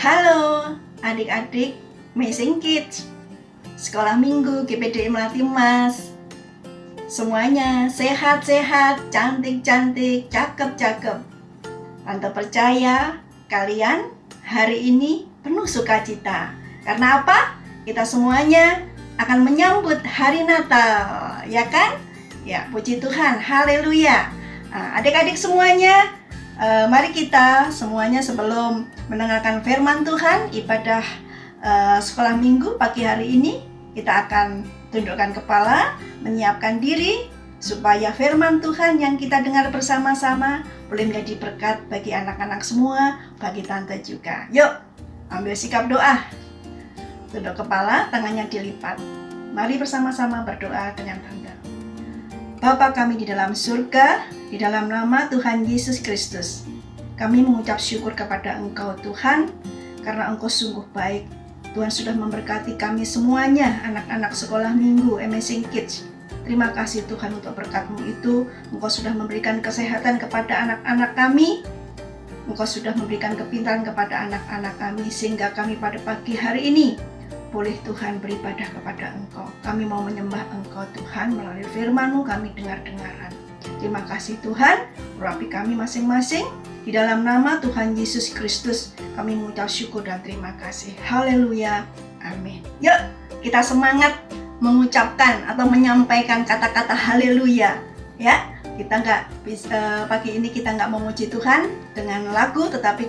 Halo adik-adik Amazing Kids, Sekolah Minggu GPD Melati Mas. Semuanya sehat-sehat, cantik-cantik, cakep-cakep. Tante percaya kalian hari ini penuh sukacita. Karena apa? Kita semuanya akan menyambut hari Natal, ya kan? Ya, puji Tuhan, haleluya. Nah, adik-adik semuanya, mari kita semuanya sebelum mendengarkan firman Tuhan, ibadah sekolah minggu pagi hari ini, kita akan tundukkan kepala, menyiapkan diri supaya firman Tuhan yang kita dengar bersama-sama boleh menjadi berkat bagi anak-anak semua, bagi tante juga. Yuk, ambil sikap doa. Tunduk kepala, tangannya dilipat. Mari bersama-sama berdoa dengan tante. Bapa kami di dalam surga, di dalam nama Tuhan Yesus Kristus, kami mengucap syukur kepada Engkau Tuhan, karena Engkau sungguh baik. Tuhan sudah memberkati kami semuanya, anak-anak sekolah minggu Amazing Kids. Terima kasih Tuhan untuk berkat-Mu itu. Engkau sudah memberikan kesehatan kepada anak-anak kami. Engkau sudah memberikan kepintaran kepada anak-anak kami, sehingga kami pada pagi hari ini boleh Tuhan beribadah kepada Engkau. Kami mau menyembah Engkau Tuhan, melalui firman-Mu kami dengar-dengaran. Terima kasih Tuhan, urapi kami masing-masing. Di dalam nama Tuhan Yesus Kristus kami mengucap syukur dan terima kasih. Haleluya, amin. Yuk, kita semangat mengucapkan atau menyampaikan kata-kata haleluya, ya. Kita pagi ini kita nggak memuji Tuhan dengan lagu, tetapi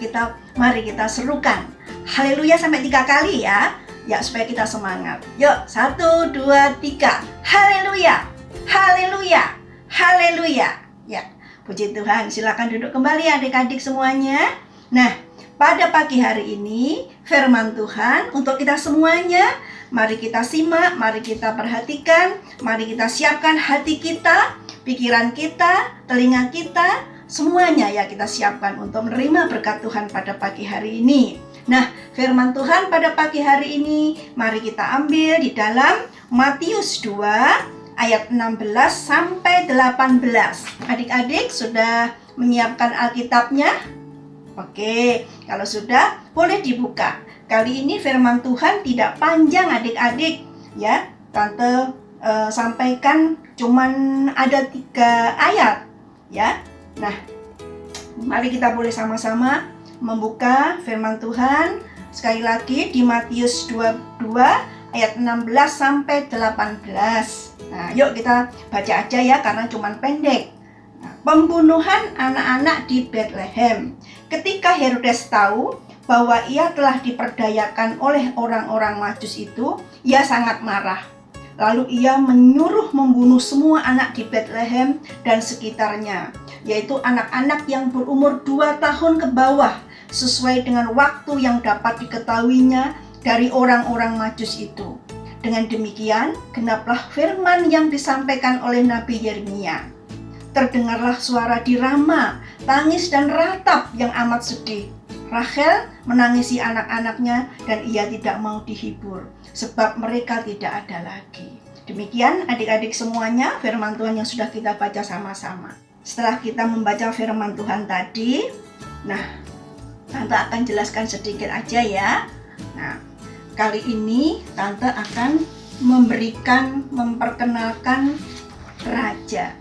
mari kita serukan haleluya sampai 3 kali ya. Ya, supaya kita semangat. Yuk, 1, 2, 3. Haleluya, haleluya, haleluya. Ya, puji Tuhan. Silakan duduk kembali adik-adik semuanya. Nah, pada pagi hari ini firman Tuhan untuk kita semuanya. Mari kita simak, mari kita perhatikan, mari kita siapkan hati kita, pikiran kita, telinga kita, semuanya ya kita siapkan untuk menerima berkat Tuhan pada pagi hari ini. Nah, firman Tuhan pada pagi hari ini mari kita ambil di dalam Matius 2 ayat 16 sampai 18. Adik-adik sudah menyiapkan Alkitabnya? Oke, kalau sudah boleh dibuka. Kali ini firman Tuhan tidak panjang adik-adik ya. Tante sampaikan cuman ada 3 ayat ya. Nah, mari kita boleh sama-sama membuka firman Tuhan sekali lagi di Matius 22 ayat 16 sampai 18. Nah, yuk kita baca aja ya karena cuman pendek. Nah, pembunuhan anak-anak di Bethlehem. Ketika Herodes tahu bahwa ia telah diperdayakan oleh orang-orang Majus itu, ia sangat marah. Lalu ia menyuruh membunuh semua anak di Bethlehem dan sekitarnya, yaitu anak-anak yang berumur 2 tahun ke bawah, sesuai dengan waktu yang dapat diketahuinya dari orang-orang Majus itu. Dengan demikian, genaplah firman yang disampaikan oleh Nabi Yeremia. Terdengarlah suara di Rama, tangis dan ratap yang amat sedih. Rachel menangisi anak-anaknya dan ia tidak mau dihibur, sebab mereka tidak ada lagi. Demikian adik-adik semuanya firman Tuhan yang sudah kita baca sama-sama. Setelah kita membaca firman Tuhan tadi, nah, Tante akan jelaskan sedikit aja ya. Nah, kali ini Tante akan memperkenalkan raja.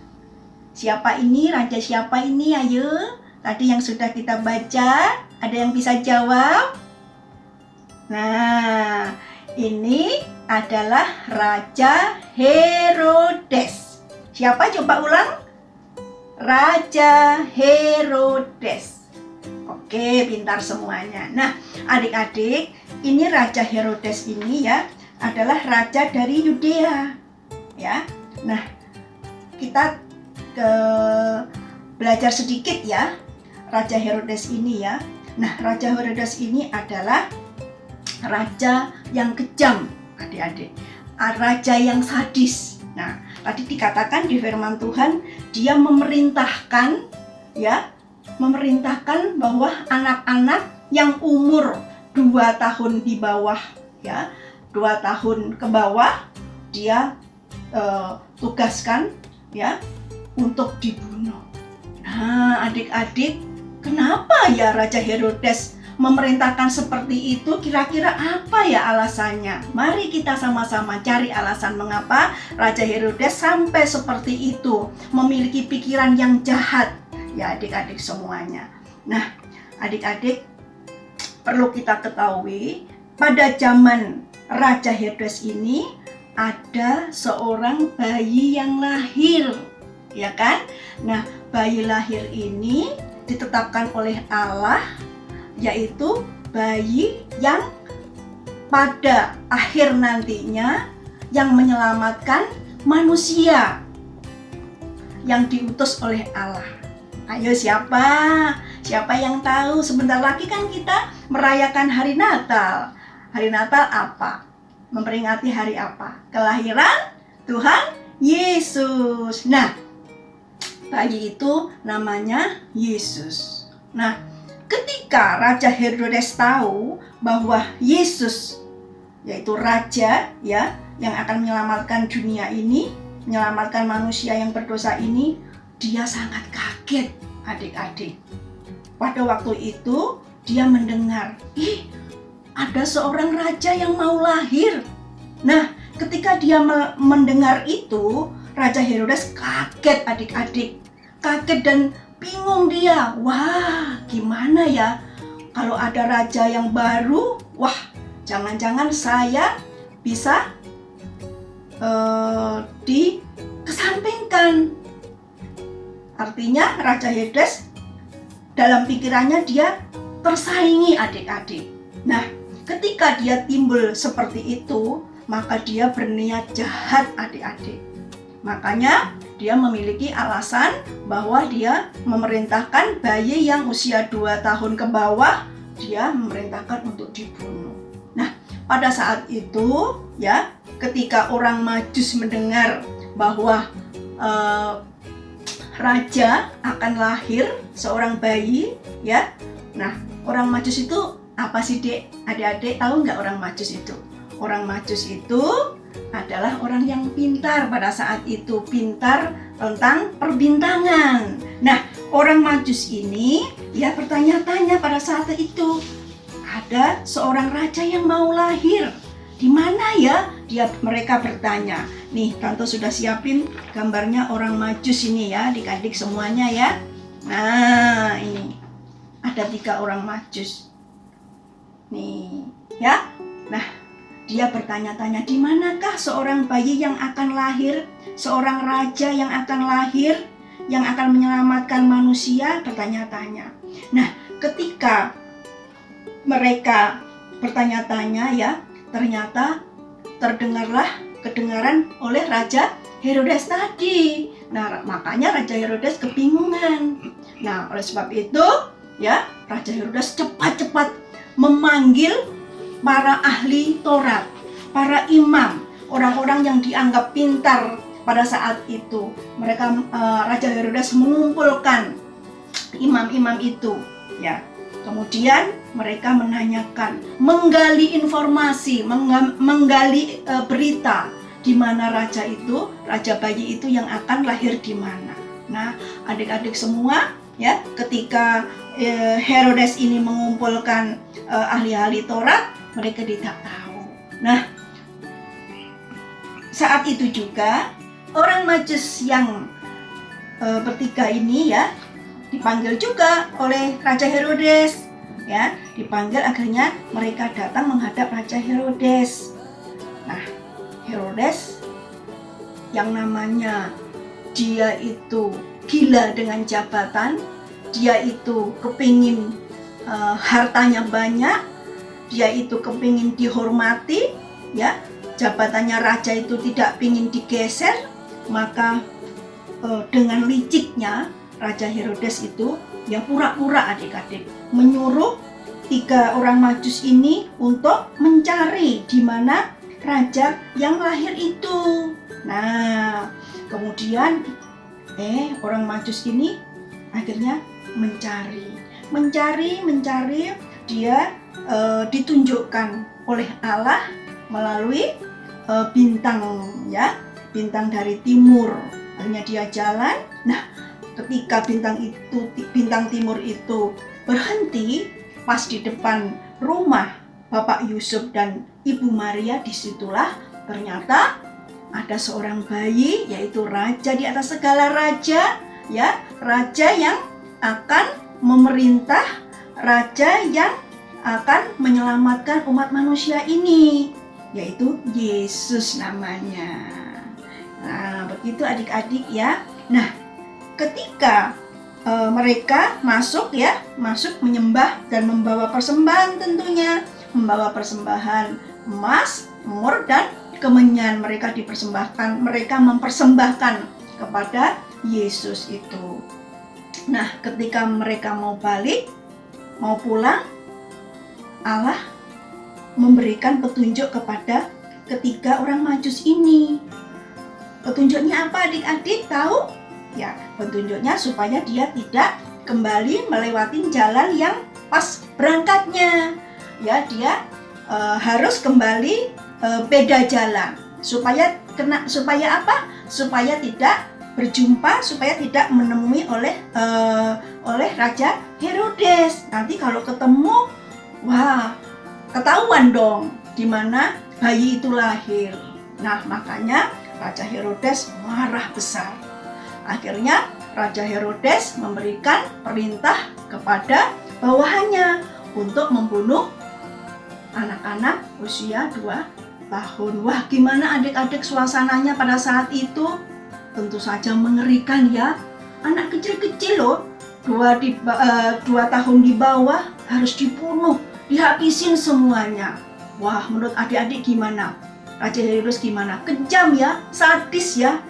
Siapa ini? Raja siapa ini? Ayo. Tadi yang sudah kita baca, ada yang bisa jawab? Nah, ini adalah Raja Herodes. Siapa? Coba ulang. Raja Herodes. Oke, pintar semuanya. Nah, adik-adik, ini Raja Herodes ini ya adalah raja dari Yudea. Ya. Nah, kita belajar sedikit ya. Raja Herodes ini ya. Nah, Raja Herodes ini adalah raja yang kejam, adik-adik. Raja yang sadis. Nah, tadi dikatakan di firman Tuhan, dia memerintahkan bahwa anak-anak yang umur 2 tahun di bawah ya, 2 tahun ke bawah dia tugaskan ya untuk dibunuh. Nah, adik-adik, kenapa ya Raja Herodes memerintahkan seperti itu, kira-kira apa ya alasannya? Mari kita sama-sama cari alasan mengapa Raja Herodes sampai seperti itu, memiliki pikiran yang jahat, ya adik-adik semuanya. Nah, adik-adik perlu kita ketahui, pada zaman Raja Herodes ini ada seorang bayi yang lahir, ya kan? Nah, bayi lahir ini ditetapkan oleh Allah, yaitu bayi yang pada akhir nantinya yang menyelamatkan manusia yang diutus oleh Allah. Ayo siapa? Siapa yang tahu? Sebentar lagi kan kita merayakan hari Natal. Hari Natal apa? Memperingati hari apa? Kelahiran Tuhan Yesus. Nah, bayi itu namanya Yesus. Nah, ketika Raja Herodes tahu bahwa Yesus, yaitu raja ya, yang akan menyelamatkan dunia ini, menyelamatkan manusia yang berdosa ini, dia sangat kaget, adik-adik. Pada waktu itu dia mendengar, ada seorang raja yang mau lahir. Nah, ketika dia mendengar itu, Raja Herodes kaget, adik-adik. Kaget dan bingung dia. Wah, gimana ya kalau ada raja yang baru? Wah, jangan-jangan saya bisa dikesampingkan. Artinya Raja Herodes dalam pikirannya dia tersaingi, adik-adik. Nah, ketika dia timbul seperti itu, maka dia berniat jahat, adik-adik. Makanya dia memiliki alasan bahwa dia memerintahkan bayi yang usia 2 tahun ke bawah, dia memerintahkan untuk dibunuh. Nah, pada saat itu ya, ketika orang Majus mendengar bahwa raja akan lahir seorang bayi ya. Nah, orang Majus itu apa sih, Dek? Adik-adik tahu nggak orang Majus itu? Orang Majus itu adalah orang yang pintar pada saat itu, pintar tentang perbintangan. Nah, orang Majus ini ya bertanya-tanya pada saat itu, ada seorang raja yang mau lahir. Di mana ya? Mereka bertanya. Nih, Tante sudah siapin gambarnya orang Majus ini ya, adik-adik semuanya ya. Nah, ini ada 3 orang Majus. Nih, ya. Nah, dia bertanya-tanya, di manakah seorang bayi yang akan lahir, seorang raja yang akan lahir, yang akan menyelamatkan manusia, bertanya-tanya. Nah, ketika mereka bertanya-tanya ya, ternyata kedengaran oleh Raja Herodes tadi. Nah, makanya Raja Herodes kebingungan. Nah, oleh sebab itu ya, Raja Herodes cepat-cepat memanggil para ahli Taurat, para imam, orang-orang yang dianggap pintar pada saat itu. Raja Herodes mengumpulkan imam-imam itu ya. Kemudian mereka menanyakan, menggali informasi, menggali berita di mana raja bayi itu yang akan lahir di mana. Nah, adik-adik semua ya, ketika Herodes ini mengumpulkan ahli-ahli Taurat, mereka tidak tahu. Nah, saat itu juga orang Majus yang bertiga ini ya dipanggil juga oleh Raja Herodes ya, dipanggil, akhirnya mereka datang menghadap Raja Herodes. Nah, Herodes yang namanya dia itu gila dengan jabatan, dia itu kepingin hartanya banyak, dia itu kepingin dihormati ya, jabatannya raja itu tidak pingin digeser, maka dengan liciknya Raja Herodes itu ya pura-pura, adik-adik, menyuruh 3 orang Majus ini untuk mencari di mana raja yang lahir itu. Nah, kemudian orang Majus ini akhirnya mencari, dia ditunjukkan oleh Allah melalui bintang ya, bintang dari timur. Akhirnya dia jalan. Nah, ketika bintang timur itu berhenti, pas di depan rumah Bapak Yusuf dan Ibu Maria, disitulah ternyata ada seorang bayi, yaitu raja di atas segala raja, ya, raja yang akan memerintah, raja yang akan menyelamatkan umat manusia ini, yaitu Yesus namanya. Nah, begitu adik-adik ya. Nah, ketika mereka masuk menyembah dan membawa persembahan, tentunya membawa persembahan emas, mur, dan kemenyan, mereka mempersembahkan kepada Yesus itu. Nah, ketika mereka mau pulang, Allah memberikan petunjuk kepada ketiga orang Majus ini. Petunjuknya apa adik-adik tahu? Ya, petunjuknya supaya dia tidak kembali melewati jalan yang pas berangkatnya. Ya, dia harus kembali beda jalan. Supaya apa? Supaya tidak berjumpa, supaya tidak menemui oleh Raja Herodes. Nanti kalau ketemu, wah, ketahuan dong di mana bayi itu lahir. Nah, makanya Raja Herodes marah besar. Akhirnya Raja Herodes memberikan perintah kepada bawahannya untuk membunuh anak-anak usia 2 tahun. Wah, gimana adik-adik suasananya pada saat itu? Tentu saja mengerikan ya. Anak kecil-kecil loh, 2 tahun di bawah harus dibunuh, dihabisin semuanya. Wah, menurut adik-adik gimana? Raja Herodes gimana? Kejam ya, sadis ya.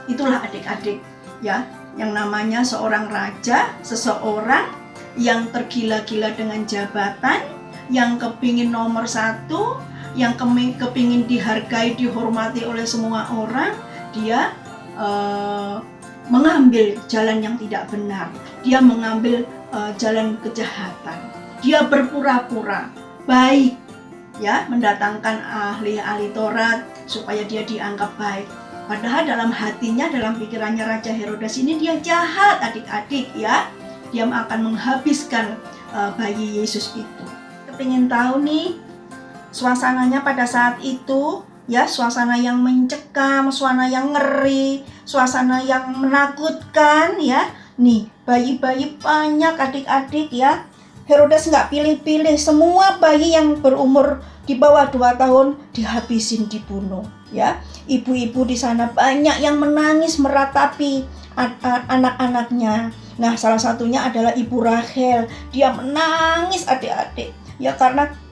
Itulah adik-adik ya, yang namanya seorang raja, seseorang yang tergila-gila dengan jabatan, yang kepingin nomor 1, yang kepingin dihargai, dihormati oleh semua orang. Dia mengambil jalan yang tidak benar. Dia mengambil jalan kejahatan. Dia berpura-pura baik, ya, mendatangkan ahli-ahli Taurat supaya dia dianggap baik. Padahal dalam hatinya, dalam pikirannya Raja Herodes ini dia jahat adik-adik ya. Dia akan menghabiskan bayi Yesus itu. Kepingin tahu nih suasananya pada saat itu ya, suasana yang mencekam, suasana yang ngeri, suasana yang menakutkan ya. Nih, bayi-bayi banyak adik-adik ya. Herodes nggak pilih-pilih, semua bayi yang berumur di bawah 2 tahun dihabisin, dibunuh ya. Ibu-ibu di sana banyak yang menangis meratapi anak-anaknya. Nah, salah satunya adalah Ibu Rachel. Dia menangis adik-adik. Ya,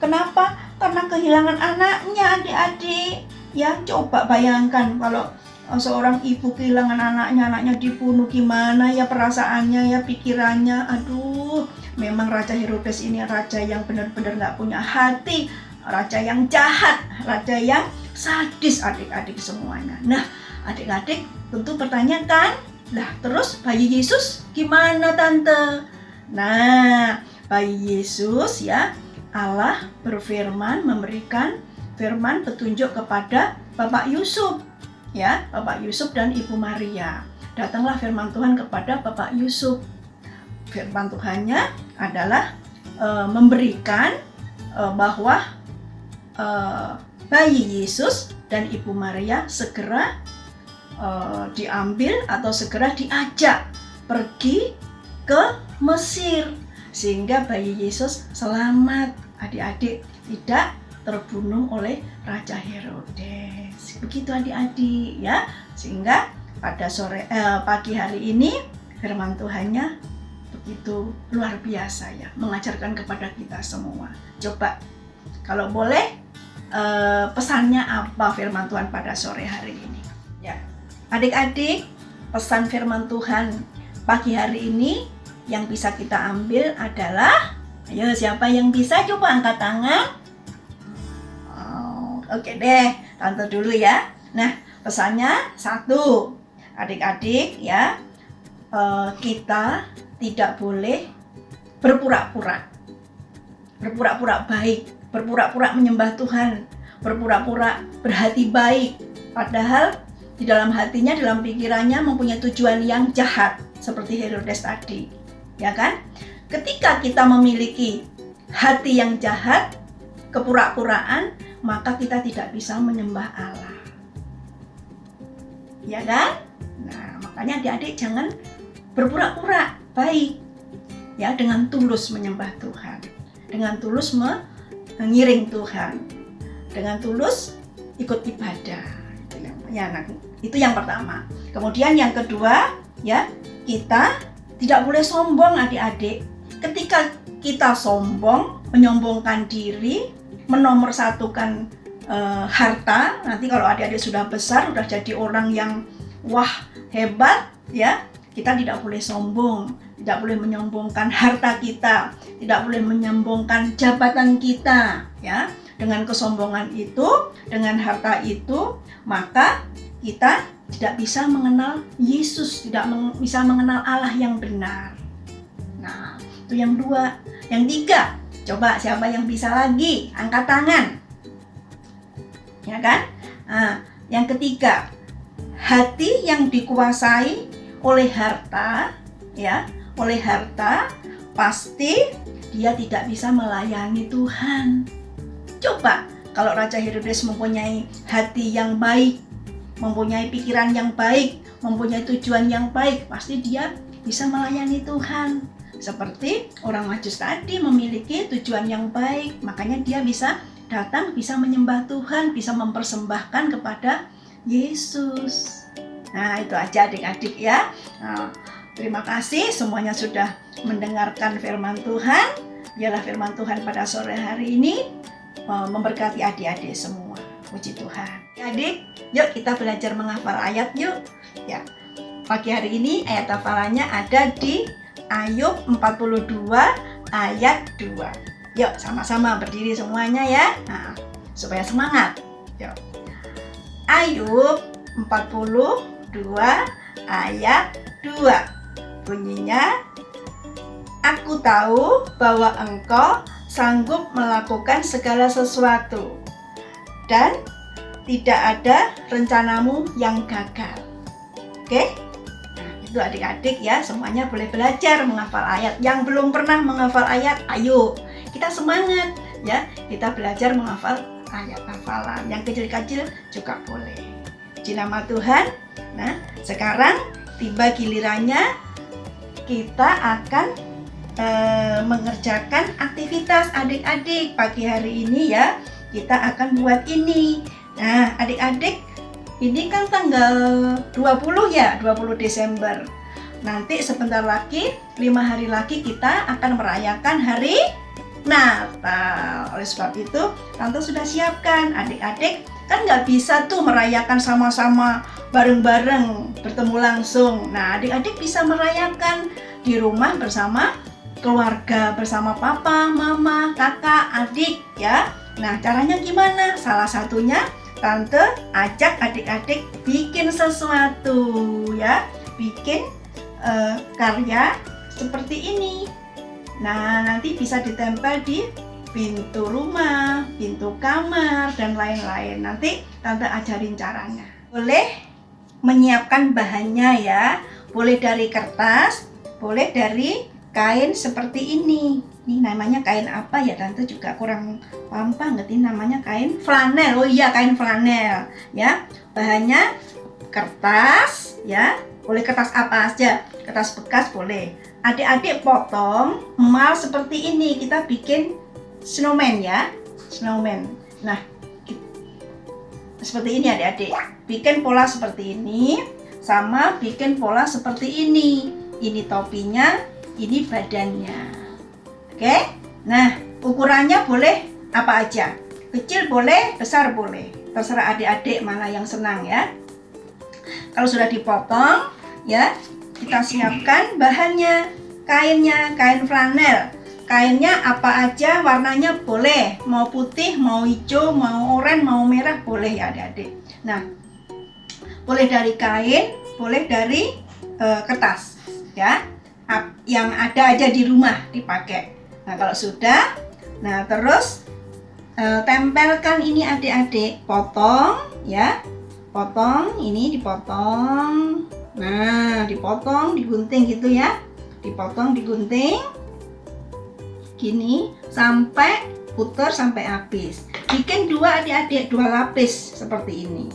kenapa? Karena kehilangan anaknya adik-adik. Ya, coba bayangkan kalau seorang ibu kehilangan anaknya dibunuh, gimana ya perasaannya ya, pikirannya. Aduh, memang Raja Herodes ini raja yang benar-benar gak punya hati, raja yang jahat, raja yang sadis adik-adik semuanya. Nah, adik-adik tentu pertanyakan, lah terus bayi Yesus gimana tante? Nah, bayi Yesus ya, Allah berfirman, memberikan firman petunjuk kepada Bapak Yusuf ya, Bapak Yusuf dan Ibu Maria. Datanglah firman Tuhan kepada Bapak Yusuf. Firman Tuhannya adalah memberikan bahwa bayi Yesus dan Ibu Maria segera diambil atau segera diajak pergi ke Mesir, sehingga bayi Yesus selamat adik-adik, tidak terbunuh oleh Raja Herodes. Begitu adik-adik ya. Sehingga pada pagi hari ini firman Tuhannya begitu luar biasa ya, mengajarkan kepada kita semua. Coba kalau boleh pesannya apa firman Tuhan pada sore hari ini? Ya, adik-adik, pesan firman Tuhan pagi hari ini yang bisa kita ambil adalah, ayo siapa yang bisa coba angkat tangan? Oke deh, tante dulu ya. Nah, pesannya 1, adik-adik ya, kita tidak boleh berpura-pura baik, berpura-pura menyembah Tuhan, berpura-pura berhati baik, padahal di dalam hatinya, dalam pikirannya mempunyai tujuan yang jahat seperti Herodes tadi, ya kan? ketika kita memiliki hati yang jahat, kepura-puraan, maka kita tidak bisa menyembah Allah. Ya kan? Nah, makanya adik-adik jangan berpura-pura baik. Ya, dengan tulus menyembah Tuhan. Dengan tulus mengiring Tuhan. Dengan tulus ikut ibadah. Itu yang pertama. Kemudian yang kedua, ya, kita tidak boleh sombong adik-adik. Ketika kita sombong, menyombongkan diri, menomorsatukan harta, nanti kalau adik-adik sudah besar, sudah jadi orang yang wah hebat, ya, kita tidak boleh sombong, tidak boleh menyombongkan harta kita, tidak boleh menyombongkan jabatan kita, ya. Dengan kesombongan itu, dengan harta itu, maka kita tidak bisa mengenal Yesus, tidak bisa mengenal Allah yang benar. Nah, itu yang dua. Yang tiga, coba siapa yang bisa lagi? Angkat tangan. Ya kan? Nah, yang ketiga, hati yang dikuasai oleh harta, ya, oleh harta, pasti dia tidak bisa melayani Tuhan. Coba kalau Raja Herodes mempunyai hati yang baik, mempunyai pikiran yang baik, mempunyai tujuan yang baik, pasti dia bisa melayani Tuhan. Seperti orang Majus tadi memiliki tujuan yang baik, makanya dia bisa datang, bisa menyembah Tuhan, bisa mempersembahkan kepada Yesus. Nah, itu aja adik-adik ya. Nah, terima kasih semuanya sudah mendengarkan firman Tuhan. Biarlah firman Tuhan pada sore hari ini memberkati adik-adik semua. Puji Tuhan. Adik, yuk kita belajar menghafal ayat yuk. Ya. Pagi hari ini ayat hafalannya ada di Ayub 42 ayat 2. Yuk sama-sama berdiri semuanya ya. Nah, supaya semangat. Yuk. Ayub 42 ayat 2. Bunyinya, aku tahu bahwa engkau sanggup melakukan segala sesuatu dan tidak ada rencanamu yang gagal. Oke? Nah, itu adik-adik ya, semuanya boleh belajar menghafal ayat. Yang belum pernah menghafal ayat, ayo kita semangat ya, kita belajar menghafal ayat hafalan. Yang kecil-kecil juga boleh. Puji nama Tuhan. Nah, sekarang tiba gilirannya kita akan mengerjakan aktivitas adik-adik pagi hari ini ya. Kita akan buat ini. Nah, adik-adik, ini kan tanggal 20 ya, 20 Desember. Nanti sebentar lagi, 5 hari lagi kita akan merayakan hari Natal. Oleh sebab itu, Tante sudah siapkan. Adik-adik kan nggak bisa tuh merayakan sama-sama bareng-bareng, bertemu langsung. Nah, adik-adik bisa merayakan di rumah bersama keluarga, bersama papa, mama, kakak, adik ya. Nah, caranya gimana? Salah satunya Tante ajak adik-adik bikin sesuatu ya. Bikin karya seperti ini. Nah, nanti bisa ditempel di pintu rumah, pintu kamar, dan lain-lain. Nanti Tante ajarin caranya. Boleh menyiapkan bahannya ya. Boleh dari kertas, boleh dari kain seperti ini. Ini namanya kain apa ya, Tante juga kurang paham banget. Ini namanya kain flanel. Oh iya, kain flanel ya. Bahannya kertas ya. Boleh kertas apa aja, kertas bekas boleh. Adik-adik potong, emal seperti ini. Kita bikin snowman ya, snowman. Nah, seperti ini adik-adik. Bikin pola seperti ini, sama bikin pola seperti ini. Ini topinya, ini badannya. Oke? Nah, ukurannya boleh apa aja. Kecil boleh, besar boleh. Terserah adik-adik mana yang senang ya. Kalau sudah dipotong, ya, kita siapkan bahannya, kainnya, kain flanel. Kainnya apa aja, warnanya boleh, mau putih, mau hijau, mau oranye, mau merah, boleh ya adik-adik. Nah, boleh dari kain, boleh dari kertas, ya, yang ada aja di rumah dipakai. Nah, kalau sudah, nah terus tempelkan ini adik-adik, potong, ya, potong, ini dipotong. Nah, dipotong, digunting gitu ya, dipotong, digunting. gini sampai putar sampai habis. Bikin dua adik-adik, 2 lapis seperti ini.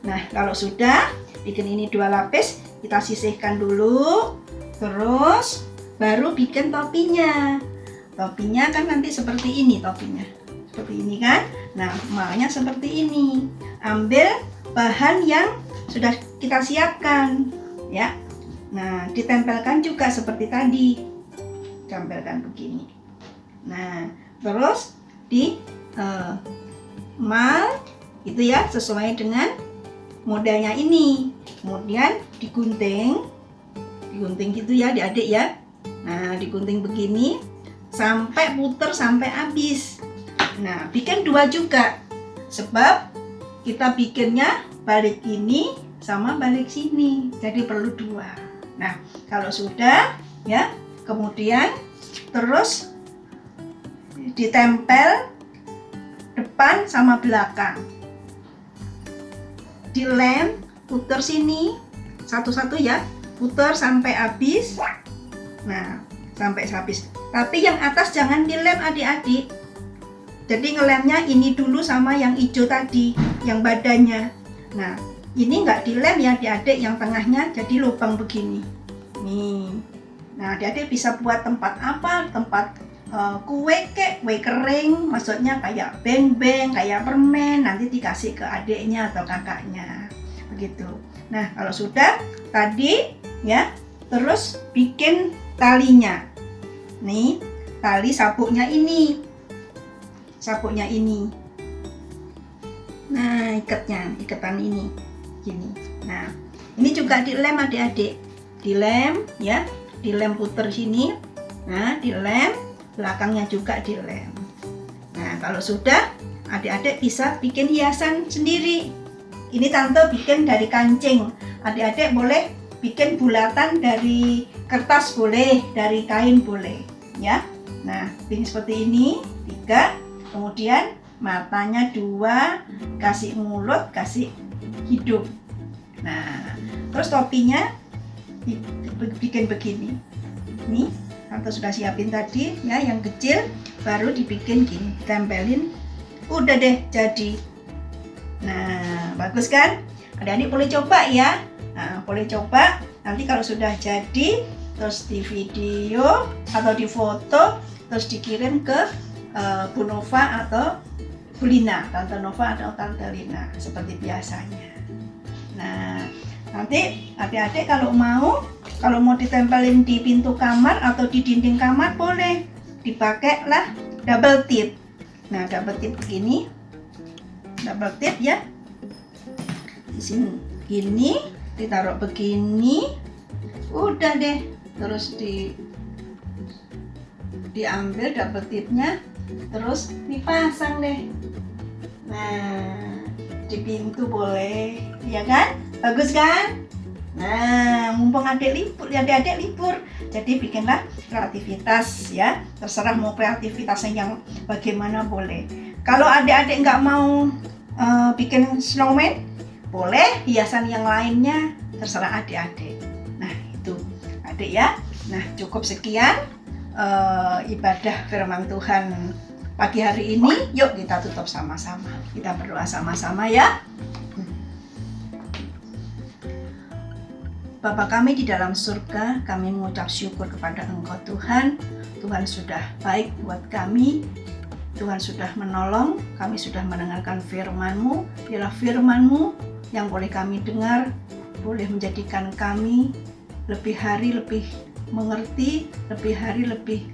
Nah, kalau sudah bikin ini 2 lapis, kita sisihkan dulu. Terus baru bikin topinya. Topinya kan nanti seperti ini topinya. Seperti ini kan? Nah, malnya seperti ini. Ambil bahan yang sudah kita siapkan, ya. Nah, ditempelkan juga seperti tadi. Tempelkan begini. Nah, terus di mal itu ya sesuai dengan modelnya ini. Kemudian digunting gitu ya adik-adik ya. Nah, digunting begini sampai puter sampai habis. Nah, bikin 2 juga. Sebab kita bikinnya balik ini sama balik sini. Jadi perlu 2. Nah, kalau sudah ya, kemudian terus ditempel depan sama belakang. Dilem, putar sini satu-satu ya, putar sampai habis. Nah, sampai habis. Tapi yang atas jangan dilem adik-adik. Jadi ngelemnya ini dulu sama yang hijau tadi, yang badannya. Nah, ini nggak dilem ya adik-adik, yang tengahnya jadi lubang begini. Nih. Nah, adik-adik bisa buat tempat apa? Tempat kue kering, maksudnya kayak beng-beng, kayak permen, nanti dikasih ke adiknya atau kakaknya. Begitu. Nah, kalau sudah tadi ya, terus bikin talinya. Nih, tali sabuknya ini. Sabuknya ini. Nah, iketan ini. Gini. Nah, ini juga dilem adik-adik. Dilem ya, dilem puter sini. Nah, dilem, belakangnya juga dilem. Nah, kalau sudah, adik-adik bisa bikin hiasan sendiri. Ini tante bikin dari kancing. Adik-adik boleh bikin bulatan dari kertas boleh, dari kain boleh, ya. Nah, bikin seperti ini, 3. Kemudian matanya 2, kasih mulut, kasih hidung. Nah, terus topinya bikin begini. Nih, tante sudah siapin tadi ya, yang kecil baru dibikin gini, tempelin, udah deh jadi. Nah, bagus kan? Adik-adik boleh coba ya. Nah, boleh coba. Nanti kalau sudah jadi, terus di video atau di foto, terus dikirim ke Bu Nova atau Bu Lina, Tante Nova atau Tante Lina seperti biasanya. Nah, nanti adik-adik kalau mau ditempelin di pintu kamar atau di dinding kamar boleh dipakailah double tip. Nah, double tip begini, double tip ya. Di sini gini, ditaruh begini, udah deh. Terus diambil double tipnya, terus dipasang deh. Nah, di pintu boleh, ya kan? Bagus kan? Nah, mumpung adik-adik libur, jadi bikinlah kreativitas ya. Terserah mau kreativitasnya yang bagaimana boleh. Kalau adik-adik nggak mau bikin snowman, boleh hiasan yang lainnya, terserah adik-adik. Nah, itu adik ya. Nah, cukup sekian ibadah firman Tuhan pagi hari ini. Yuk kita tutup sama-sama. Kita berdoa sama-sama ya. Bapa kami di dalam surga, kami mengucap syukur kepada Engkau Tuhan. Tuhan sudah baik buat kami. Tuhan sudah menolong, kami sudah mendengarkan firman-Mu. Biarlah firman-Mu yang boleh kami dengar, boleh menjadikan kami lebih hari lebih mengerti, lebih hari lebih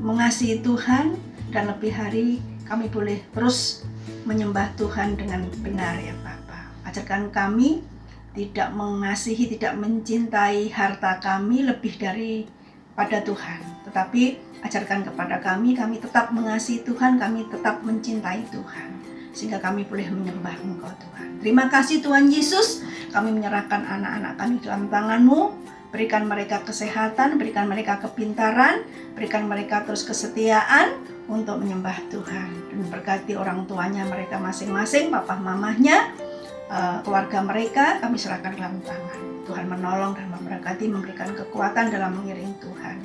mengasihi Tuhan, dan lebih hari kami boleh terus menyembah Tuhan dengan benar ya Bapa. Ajarkan kami tidak mengasihi, tidak mencintai harta kami lebih daripada Tuhan. Tetapi ajarkan kepada kami tetap mengasihi Tuhan, kami tetap mencintai Tuhan. Sehingga kami boleh menyembah Engkau Tuhan. Terima kasih Tuhan Yesus, kami menyerahkan anak-anak kami dalam tangan-Mu. Berikan mereka kesehatan, berikan mereka kepintaran, berikan mereka terus kesetiaan untuk menyembah Tuhan. Dan berkati orang tuanya mereka masing-masing, papa mamahnya, keluarga mereka, kami serahkan dalam tangan. Tuhan menolong dan memberkati, memberikan kekuatan dalam mengiring Tuhan.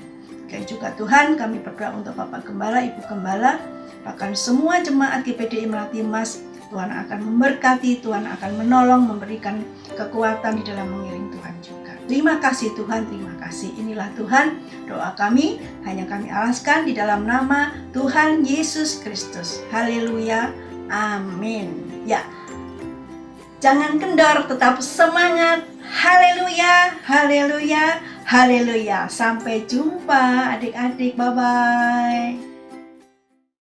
Demikian juga Tuhan, kami berdoa untuk Bapak Gembala, Ibu Gembala, bahkan semua jemaat GPDI Melati Mas. Tuhan akan memberkati, Tuhan akan menolong, memberikan kekuatan di dalam mengiring Tuhan juga. Terima kasih Tuhan, terima kasih. Inilah Tuhan, doa kami hanya kami alaskan di dalam nama Tuhan Yesus Kristus. Haleluya, amin. Ya, jangan kendor, tetap semangat. Haleluya, haleluya, haleluya. Sampai jumpa adik-adik, bye-bye.